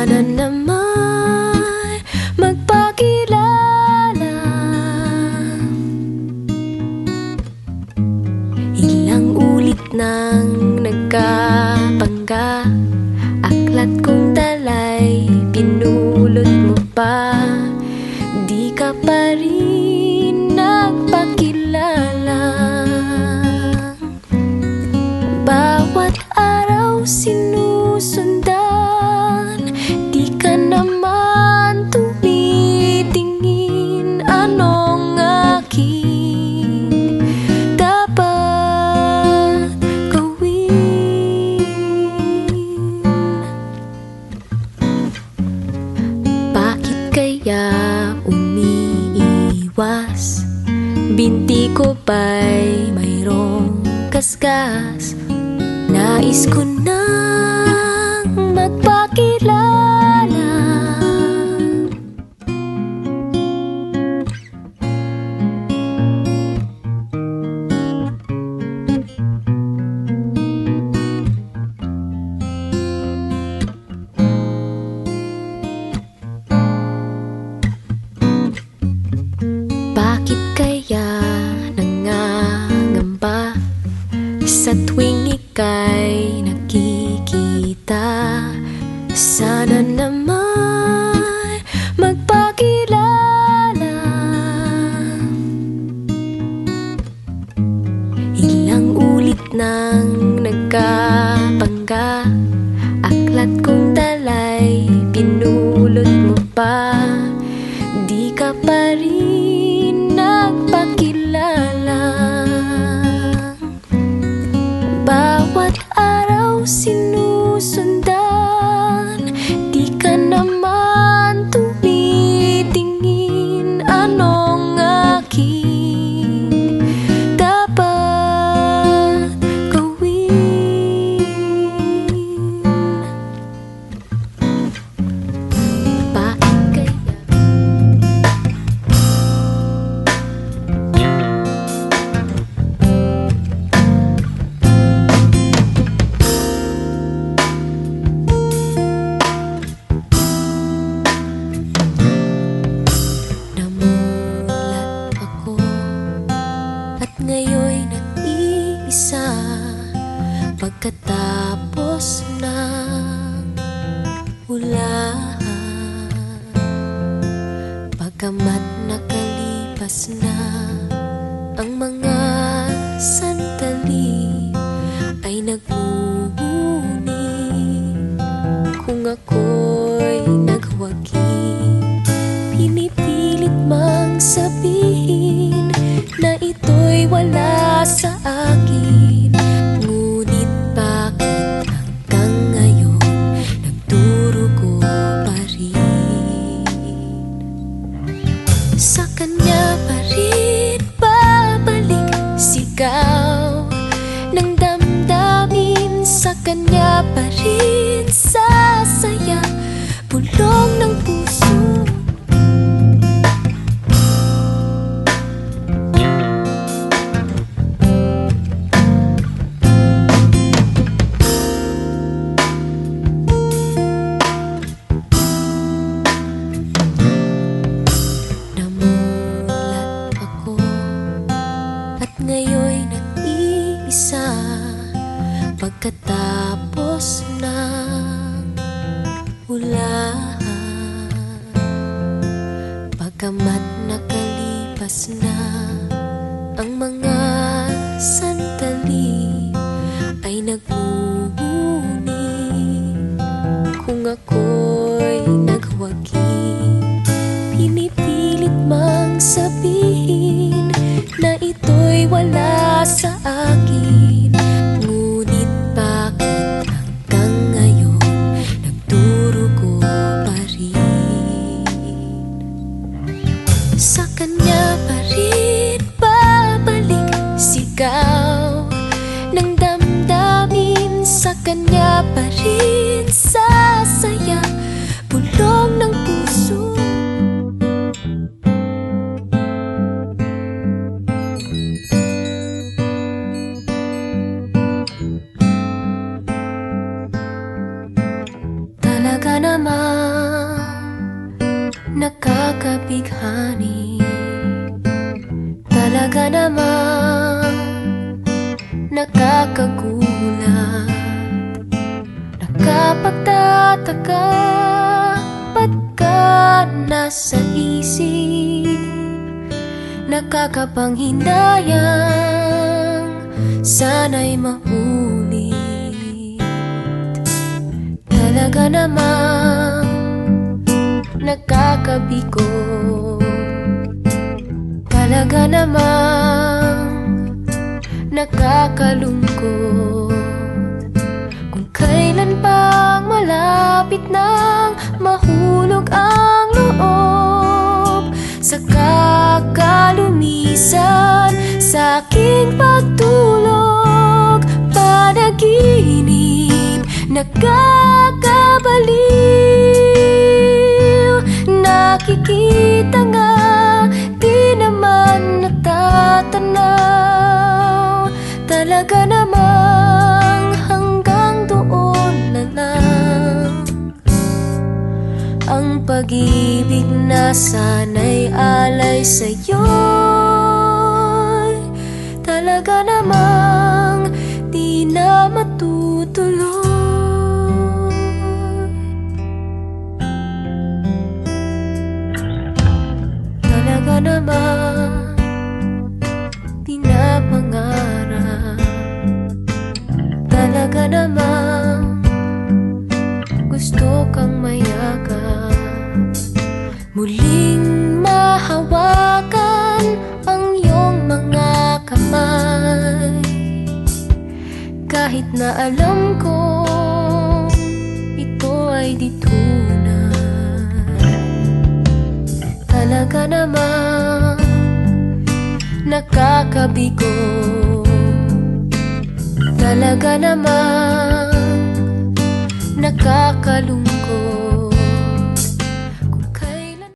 Sana naman magpakilala. Ilang ulit nang nagkapangga, aklat kong talay pinulot mo pa. Di ka pa rin nagpakilala. Bawat araw sinusundan, di ka naman tumitingin. Anong aking dapat gawin? Bakit kaya umiiwas? Binti ko ba'y mayroong kaskas? Nais ko nang magpakilala. Bakit kaya nangangamba sa tuwing ika'y nakikita? Sana naman magpakilala. Ilang ulit nang nagkapangga, aklat kong talay pinulot mo pa. Di ka pa rin nagpakilala. Bawat araw sinusundan, di ka naman tumitingin. Anong aking dapat gawin? Bakit kaya ngayo'y nag-iisa? Pagkatapos ng ulan, pagkamat nakalipas na ang mga sandali, ay nagmumuni kung ako'y nagwagi. Pinipilit mang sabihin na ito'y wala sa akin, ngunit bakit hanggang ngayon nagdurugo pa rin? Sa kanya pa rin babalik sigaw ng damdamin, sa kanya pa rin sasaya bulong ng puso. Ngayo'y nag-iisa, pagkatapos ng ulan, pagkamat nakalipas na ang mga sandali, ay nagmumuni kung ako'y nagwagi. Pinipilit mang sabihin na ito'y wala sa akin, ngunit bakit hanggang ngayon nagdurugo pa rin? Sa kanya pa rin babalik sigaw ng damdamin, sa kanya pa rin sasaya bulong ng puso. namang nakakabighani. Talaga namang nakakagulat. Nakapagtataka, ba't ka nasa isip? Nakakapanghinayang sana'y maulit. Talaga namang nakakabigo. Talaga namang nakakalungkot. Kung kailan pang malapit nang mahulog ang loob, saka ka lumisan sa aking pagtulog. Panaginip, nakakabaliw. Nakikita nga, di naman natatanaw. Talaga namang hanggang doon na lang ang pag-ibig na sana'y alay sa'yo'y talaga namang di na matutuloy. Talaga namang di na pangarap. Talaga namang gusto kang mayakap, muling mahawakan ang iyong mga kamay. Kahit na alam ko ito ay di tunay. Talaga namang nakakabigo. Talaga namang nakakalungkot.